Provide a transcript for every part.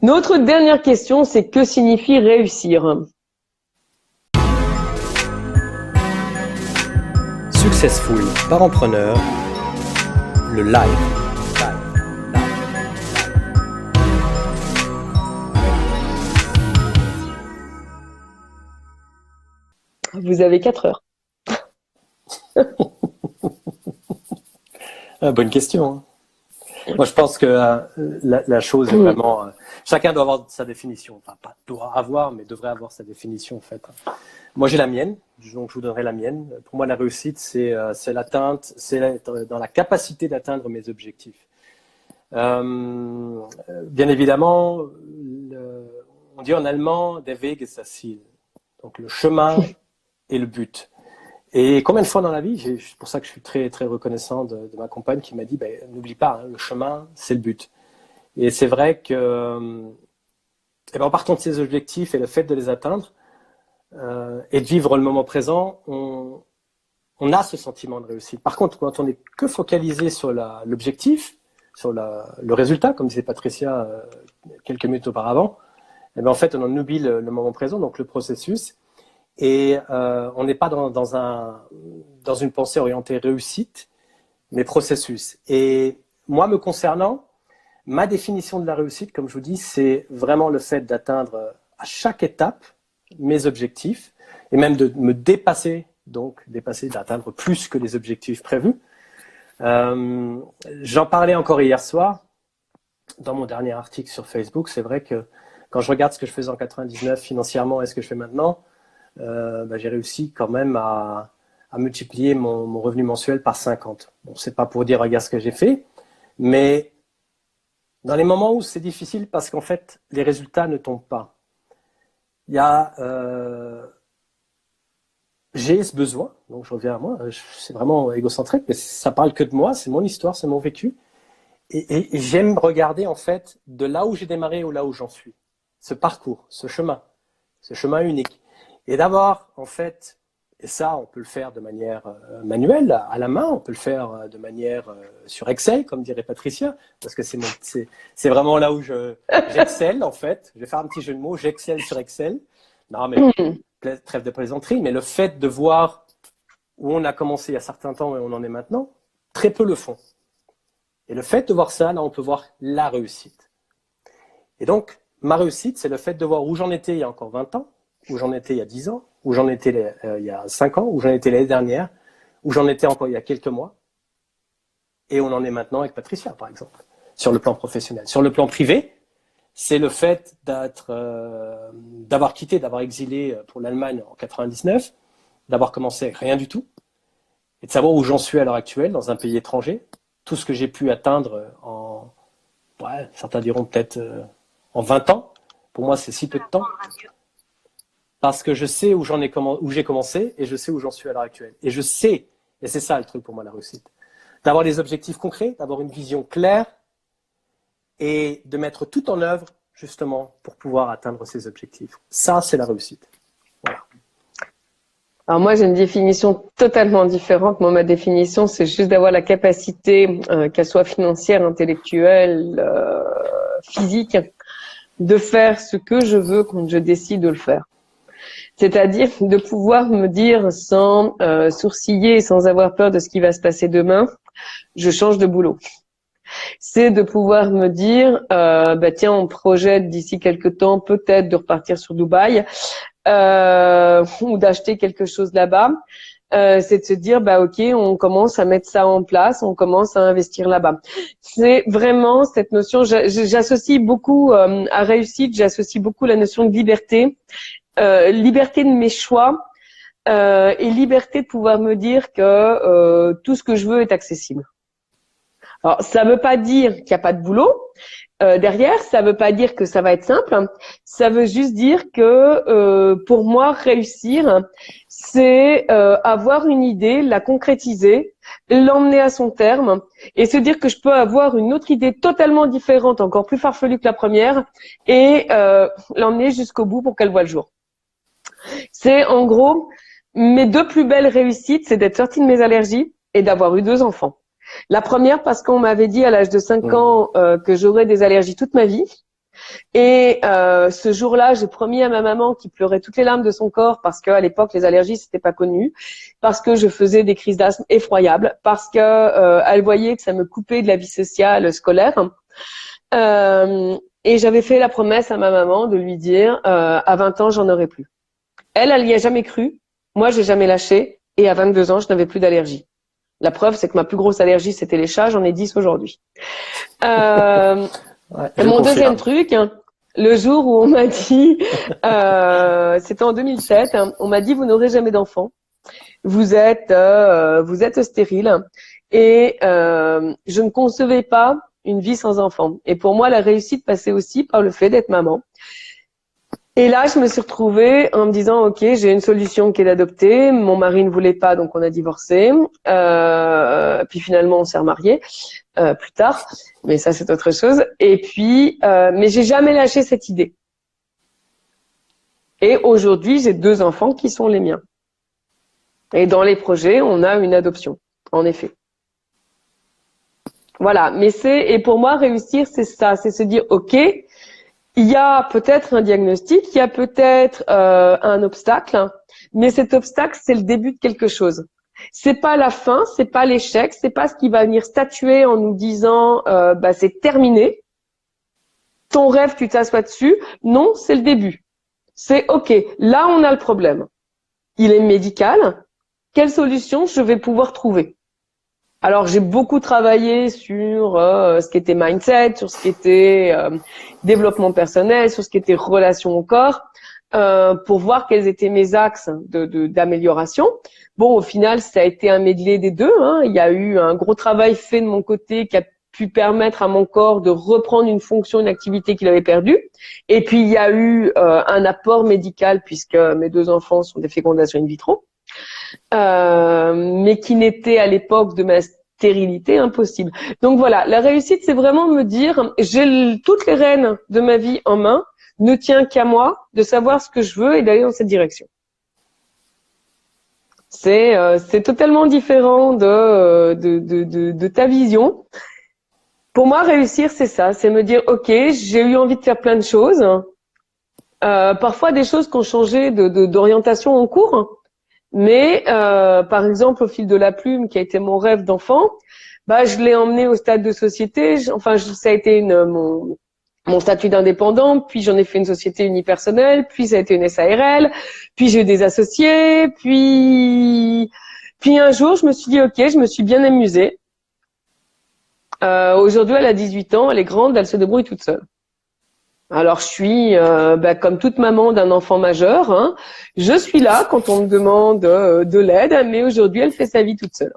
Notre dernière question, c'est que signifie réussir? Successful Parentpreneur, le live. Vous avez 4 heures. Bonne question. Moi, je pense que la chose est vraiment... chacun doit avoir sa définition. Enfin, pas doit avoir, mais devrait avoir sa définition, en fait. Moi, j'ai la mienne, donc je vous donnerai la mienne. Pour moi, la réussite, c'est l'atteinte, c'est être dans la capacité d'atteindre mes objectifs. Bien évidemment, on dit en allemand « der Weg ist das Ziel ». Donc, le chemin et le but. Et combien de fois dans la vie, c'est pour ça que je suis très, très reconnaissant de ma compagne qui m'a dit n'oublie pas, le chemin, c'est le but. Et c'est vrai que, en partant de ces objectifs et le fait de les atteindre, et de vivre le moment présent, on a ce sentiment de réussite. Par contre, quand on n'est que focalisé sur l'objectif, sur le résultat, comme disait Patricia quelques minutes auparavant, en fait, on en oublie le moment présent, donc le processus. Et on n'est pas dans une pensée orientée réussite, mais processus. Et moi, me concernant, ma définition de la réussite, comme je vous dis, c'est vraiment le fait d'atteindre à chaque étape mes objectifs et même de me dépasser, d'atteindre plus que les objectifs prévus. J'en parlais encore hier soir dans mon dernier article sur Facebook. C'est vrai que quand je regarde ce que je faisais en 99 financièrement et ce que je fais maintenant, j'ai réussi quand même à multiplier mon revenu mensuel par 50. Bon, c'est pas pour dire regarde ce que j'ai fait, mais dans les moments où c'est difficile parce qu'en fait les résultats ne tombent pas, il y a j'ai ce besoin, donc je reviens à moi, c'est vraiment égocentrique, mais ça parle que de moi, c'est mon histoire, c'est mon vécu, et j'aime regarder en fait de là où j'ai démarré ou là où j'en suis, ce parcours, ce chemin unique. Et d'avoir, en fait, et ça, on peut le faire de manière manuelle, à la main, on peut le faire de manière sur Excel, comme dirait Patricia, parce que c'est vraiment là où j'excelle, en fait. Je vais faire un petit jeu de mots, j'excelle sur Excel. Non, mais trêve de plaisanterie, mais le fait de voir où on a commencé il y a certains temps et où on en est maintenant, très peu le font. Et le fait de voir ça, là, on peut voir la réussite. Et donc, ma réussite, c'est le fait de voir où j'en étais il y a encore 20 ans, où j'en étais il y a 10 ans, où j'en étais il y a 5 ans, où j'en étais l'année dernière, où j'en étais encore il y a quelques mois, et où on en est maintenant avec Patricia, par exemple, sur le plan professionnel. Sur le plan privé, c'est le fait d'avoir quitté, d'avoir exilé pour l'Allemagne en 99, d'avoir commencé avec rien du tout, et de savoir où j'en suis à l'heure actuelle, dans un pays étranger, tout ce que j'ai pu atteindre certains diront peut-être en 20 ans. Pour moi, c'est si peu de temps. Parce que je sais où j'ai commencé et je sais où j'en suis à l'heure actuelle. Et je sais, et c'est ça le truc pour moi, la réussite, d'avoir des objectifs concrets, d'avoir une vision claire et de mettre tout en œuvre, justement, pour pouvoir atteindre ces objectifs. Ça, c'est la réussite. Voilà. Alors moi, j'ai une définition totalement différente. Moi, ma définition, c'est juste d'avoir la capacité, qu'elle soit financière, intellectuelle, physique, de faire ce que je veux quand je décide de le faire. C'est-à-dire de pouvoir me dire sans sourciller, sans avoir peur de ce qui va se passer demain, je change de boulot. C'est de pouvoir me dire, tiens, on projette d'ici quelques temps peut-être de repartir sur Dubaï ou d'acheter quelque chose là-bas. C'est de se dire, ok, on commence à mettre ça en place, on commence à investir là-bas. C'est vraiment cette notion, j'associe beaucoup à réussite, j'associe beaucoup la notion de liberté. Liberté de mes choix et liberté de pouvoir me dire que tout ce que je veux est accessible. Alors, ça veut pas dire qu'il n'y a pas de boulot derrière, ça veut pas dire que ça va être simple, ça veut juste dire que pour moi, réussir, c'est avoir une idée, la concrétiser, l'emmener à son terme et se dire que je peux avoir une autre idée totalement différente, encore plus farfelue que la première et l'emmener jusqu'au bout pour qu'elle voie le jour. C'est en gros, mes 2 plus belles réussites, c'est d'être sortie de mes allergies et d'avoir eu 2 enfants. La première parce qu'on m'avait dit à l'âge de 5 ans que j'aurais des allergies toute ma vie. Et ce jour-là, j'ai promis à ma maman qui pleurait toutes les larmes de son corps parce qu'à l'époque, les allergies, c'était pas connu, parce que je faisais des crises d'asthme effroyables, parce que elle voyait que ça me coupait de la vie sociale, scolaire. Et j'avais fait la promesse à ma maman de lui dire à 20 ans, j'en aurai plus. Elle n'y a jamais cru. Moi, j'ai jamais lâché. Et à 22 ans, je n'avais plus d'allergie. La preuve, c'est que ma plus grosse allergie, c'était les chats. J'en ai 10 aujourd'hui. Ouais, Mon deuxième truc, hein, le jour où on m'a dit, c'était en 2007, hein, on m'a dit, vous n'aurez jamais d'enfant. Vous êtes stérile. Et je ne concevais pas une vie sans enfant. Et pour moi, la réussite passait aussi par le fait d'être maman. Et là, je me suis retrouvée en me disant, OK, j'ai une solution qui est d'adopter. Mon mari ne voulait pas, donc on a divorcé. Puis finalement, on s'est remariés plus tard. Mais ça, c'est autre chose. Et puis, mais j'ai jamais lâché cette idée. Et aujourd'hui, j'ai 2 enfants qui sont les miens. Et dans les projets, on a une adoption, en effet. Voilà. Mais et pour moi, réussir, c'est ça. C'est se dire, OK, il y a peut-être un diagnostic, il y a peut-être un obstacle, mais cet obstacle, c'est le début de quelque chose. C'est pas la fin, c'est pas l'échec, c'est pas ce qui va venir statuer en nous disant c'est terminé. Ton rêve, tu t'assois dessus. Non, c'est le début. C'est OK, là on a le problème. Il est médical. Quelle solution je vais pouvoir trouver? Alors, j'ai beaucoup travaillé sur ce qui était mindset, sur ce qui était développement personnel, sur ce qui était relation au corps, pour voir quels étaient mes axes d'amélioration. Bon, au final, ça a été un medley des deux. Hein. Il y a eu un gros travail fait de mon côté qui a pu permettre à mon corps de reprendre une fonction, une activité qu'il avait perdue. Et puis, il y a eu un apport médical puisque mes 2 enfants sont des fécondations in vitro. Mais qui n'était à l'époque de ma stérilité impossible. Donc voilà, la réussite, c'est vraiment me dire, j'ai toutes les rênes de ma vie en main, ne tient qu'à moi de savoir ce que je veux et d'aller dans cette direction. C'est totalement différent de ta vision. Pour moi, réussir, c'est ça, c'est me dire, OK, j'ai eu envie de faire plein de choses, parfois des choses qui ont changé d'orientation en cours. Mais par exemple, au fil de la plume, qui a été mon rêve d'enfant, je l'ai emmené au stade de société. Ça a été mon statut d'indépendant. Puis j'en ai fait une société unipersonnelle. Puis ça a été une SARL. Puis j'ai eu des associés. Puis un jour, je me suis dit OK, je me suis bien amusée. Aujourd'hui, elle a 18 ans, elle est grande, elle se débrouille toute seule. Alors, je suis comme toute maman d'un enfant majeur. Hein, je suis là quand on me demande de l'aide, mais aujourd'hui, elle fait sa vie toute seule.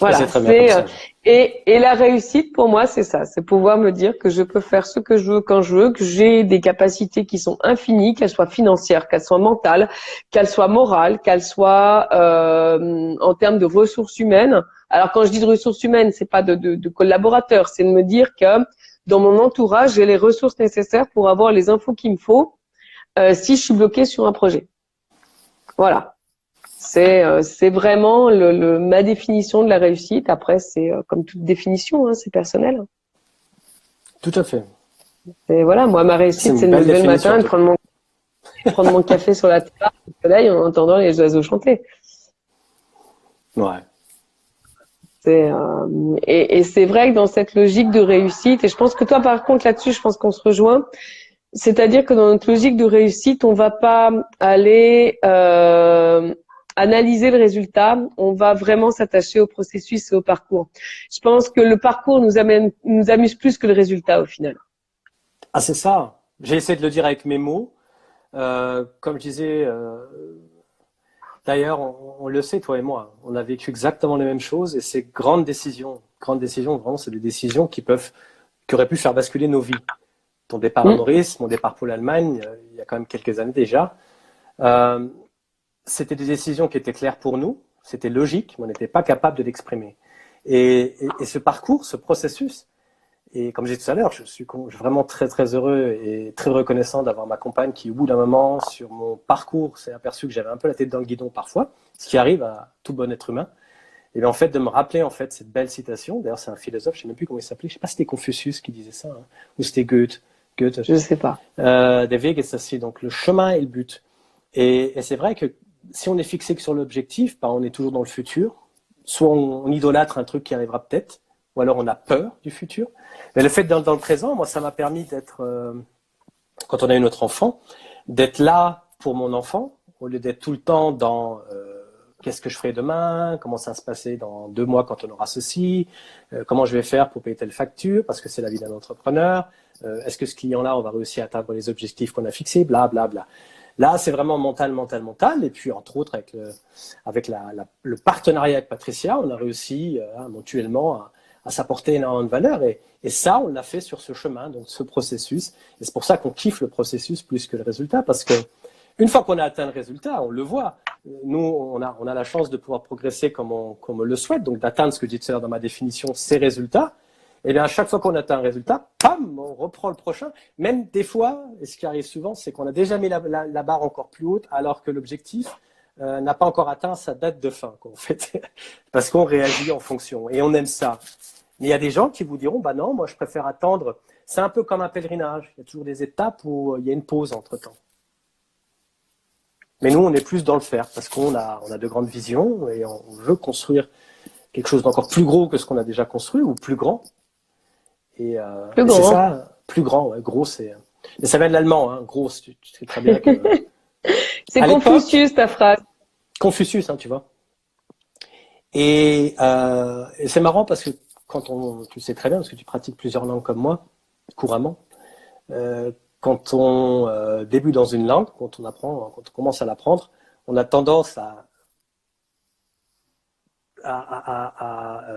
Voilà. C'est très bien comme ça. Et la réussite, pour moi, c'est ça. C'est pouvoir me dire que je peux faire ce que je veux quand je veux, que j'ai des capacités qui sont infinies, qu'elles soient financières, qu'elles soient mentales, qu'elles soient morales, qu'elles soient en termes de ressources humaines. Alors, quand je dis de ressources humaines, c'est pas de collaborateurs, c'est de me dire que dans mon entourage, j'ai les ressources nécessaires pour avoir les infos qu'il me faut si je suis bloquée sur un projet. Voilà. C'est vraiment ma définition de la réussite. Après, c'est comme toute définition, hein, c'est personnel. Tout à fait. Et voilà, moi, ma réussite, c'est de me lever le matin et de prendre mon café sur la terrasse au soleil en entendant les oiseaux chanter. Ouais. Et c'est vrai que dans cette logique de réussite, et je pense que toi, par contre, là-dessus, je pense qu'on se rejoint. C'est-à-dire que dans notre logique de réussite, on va pas aller analyser le résultat, on va vraiment s'attacher au processus et au parcours. Je pense que le parcours nous amuse plus que le résultat au final. Ah, c'est ça. J'ai essayé de le dire avec mes mots. Comme je disais, d'ailleurs, on le sait, toi et moi, on a vécu exactement les mêmes choses et ces grandes décisions, vraiment, c'est des décisions qui auraient pu faire basculer nos vies. Ton départ à Maurice, mon départ pour l'Allemagne, il y a quand même quelques années déjà. C'était des décisions qui étaient claires pour nous, c'était logique, mais on n'était pas capable de l'exprimer. Et ce parcours, ce processus, et comme j'ai dit tout à l'heure, je suis vraiment très très heureux et très reconnaissant d'avoir ma compagne qui, au bout d'un moment, sur mon parcours, s'est aperçue que j'avais un peu la tête dans le guidon parfois, ce qui arrive à tout bon être humain. Et bien en fait de me rappeler en fait cette belle citation. D'ailleurs c'est un philosophe, je sais même plus comment il s'appelait. Je sais pas si c'était Confucius qui disait ça, hein, ou c'était Goethe. Goethe. Je sais pas. Der Weg ist das Ziel. Donc le chemin est le but. Et c'est vrai que si on est fixé que sur l'objectif, bah, on est toujours dans le futur. Soit on idolâtre un truc qui arrivera peut-être, ou alors on a peur du futur. Mais le fait d'être dans le présent, moi, ça m'a permis d'être, quand on a eu notre enfant, d'être là pour mon enfant, au lieu d'être tout le temps dans qu'est-ce que je ferai demain, comment ça va se passer dans 2 mois quand on aura ceci, comment je vais faire pour payer telle facture, parce que c'est la vie d'un entrepreneur, est-ce que ce client-là, on va réussir à atteindre les objectifs qu'on a fixés, bla bla bla. Là, c'est vraiment mental. Et puis, entre autres, avec le partenariat avec Patricia, on a réussi mutuellement à s'apporter énormément de valeur. Et ça, on l'a fait sur ce chemin, donc ce processus. Et c'est pour ça qu'on kiffe le processus plus que le résultat, parce que une fois qu'on a atteint le résultat, on le voit. Nous, on a la chance de pouvoir progresser comme on le souhaite, donc d'atteindre ce que je disais tout à l'heure dans ma définition, ces résultats. Et bien, à chaque fois qu'on atteint un résultat, pam, on reprend le prochain. Même des fois, et ce qui arrive souvent, c'est qu'on a déjà mis la barre encore plus haute, alors que l'objectif n'a pas encore atteint sa date de fin, quoi, en fait. Parce qu'on réagit en fonction. Et on aime ça. Mais il y a des gens qui vous diront, bah non, moi, je préfère attendre. C'est un peu comme un pèlerinage. Il y a toujours des étapes où il y a une pause entre-temps. Mais nous, on est plus dans le faire, parce qu'on a de grandes visions et on veut construire quelque chose d'encore plus gros que ce qu'on a déjà construit, ou plus grand. Et c'est ça, plus grand, ouais, gros, c'est. Mais ça vient de l'allemand, hein, gros, tu sais très bien que. C'est Confucius, ta phrase. Confucius, hein, tu vois. Et c'est marrant parce que tu sais très bien, parce que tu pratiques plusieurs langues comme moi, couramment, quand on débute dans une langue, quand on commence à l'apprendre, on a tendance à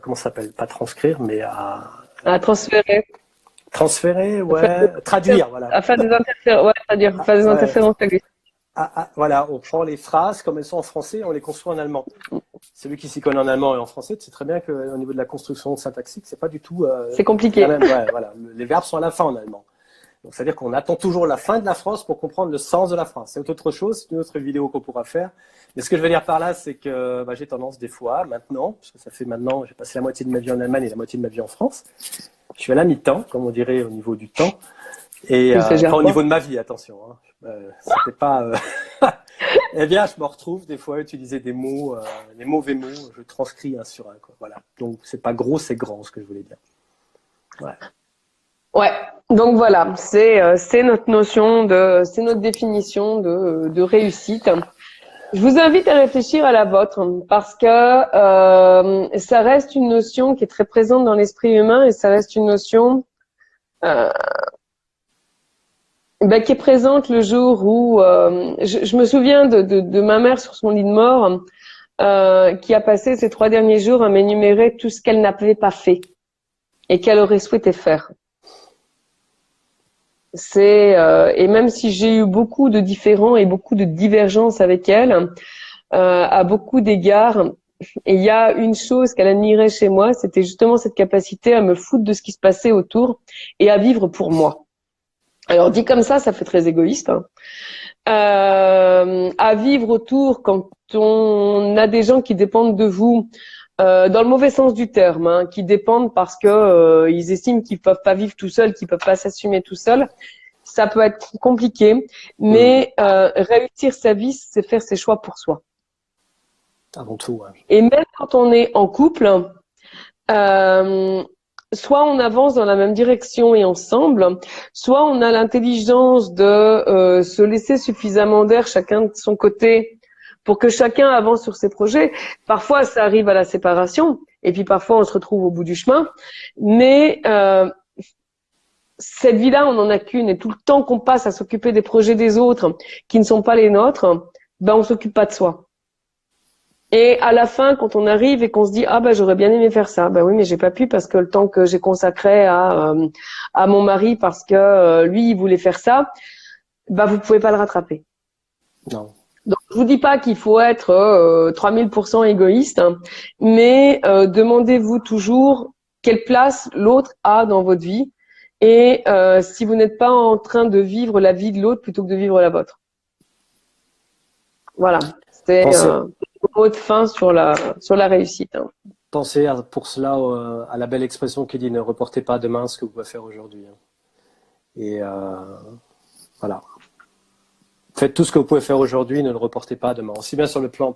comment ça s'appelle, pas transcrire, mais à transférer. Transférer, ouais, traduire, voilà. À faire des interférences, ouais, traduire, faire des interférences linguistiques. Voilà, on prend les phrases comme elles sont en français, on les construit en allemand. Celui qui s'y connaît en allemand et en français, c'est très bien qu'au niveau de la construction syntaxique, c'est pas du tout. C'est compliqué. Ouais, voilà, les verbes sont à la fin en allemand. Donc, c'est-à-dire qu'on attend toujours la fin de la phrase pour comprendre le sens de la phrase. C'est autre chose, c'est une autre vidéo qu'on pourra faire. Mais ce que je veux dire par là, c'est que j'ai tendance des fois, maintenant, parce que ça fait maintenant, j'ai passé la moitié de ma vie en Allemagne et la moitié de ma vie en France. Je suis à la mi-temps, comme on dirait au niveau du temps. Et pas au niveau de ma vie, attention. Hein. C'était pas. Eh bien, je me retrouve des fois à utiliser des mots, les mauvais mots. Je transcris un sur un. Quoi. Voilà. Donc, c'est pas gros, c'est grand, ce que je voulais dire. Ouais. Ouais. Donc voilà, c'est notre notion c'est notre définition de réussite. Je vous invite à réfléchir à la vôtre parce que ça reste une notion qui est très présente dans l'esprit humain et ça reste une notion qui est présente le jour où je me souviens de ma mère sur son lit de mort qui a passé ces 3 derniers jours à m'énumérer tout ce qu'elle n'avait pas fait et qu'elle aurait souhaité faire. Et même si j'ai eu beaucoup de différends et beaucoup de divergences avec elle, à beaucoup d'égards, et il y a une chose qu'elle admirait chez moi, c'était justement cette capacité à me foutre de ce qui se passait autour et à vivre pour moi. Alors dit comme ça fait très égoïste. Hein. À vivre autour quand on a des gens qui dépendent de vous, dans le mauvais sens du terme, hein, qui dépendent parce que ils estiment qu'ils peuvent pas vivre tout seuls, qu'ils peuvent pas s'assumer tout seuls. Ça peut être compliqué, mais réussir sa vie, c'est faire ses choix pour soi. Avant tout, ouais. Et même quand on est en couple, soit on avance dans la même direction et ensemble, soit on a l'intelligence de se laisser suffisamment d'air chacun de son côté pour que chacun avance sur ses projets. Parfois, ça arrive à la séparation, et puis parfois, on se retrouve au bout du chemin. Mais cette vie-là, on n'en a qu'une, et tout le temps qu'on passe à s'occuper des projets des autres qui ne sont pas les nôtres, on s'occupe pas de soi. Et à la fin, quand on arrive et qu'on se dit j'aurais bien aimé faire ça, oui, mais j'ai pas pu parce que le temps que j'ai consacré à mon mari parce que lui il voulait faire ça, vous pouvez pas le rattraper. Non. Donc je vous dis pas qu'il faut être 3000% égoïste, hein, mais demandez-vous toujours quelle place l'autre a dans votre vie et si vous n'êtes pas en train de vivre la vie de l'autre plutôt que de vivre la vôtre. Voilà. mot de fin sur la réussite. Hein. Pensez pour cela à la belle expression qui dit ne reportez pas demain ce que vous pouvez faire aujourd'hui. Hein. Et voilà. Faites tout ce que vous pouvez faire aujourd'hui, ne le reportez pas demain. Aussi bien sur le plan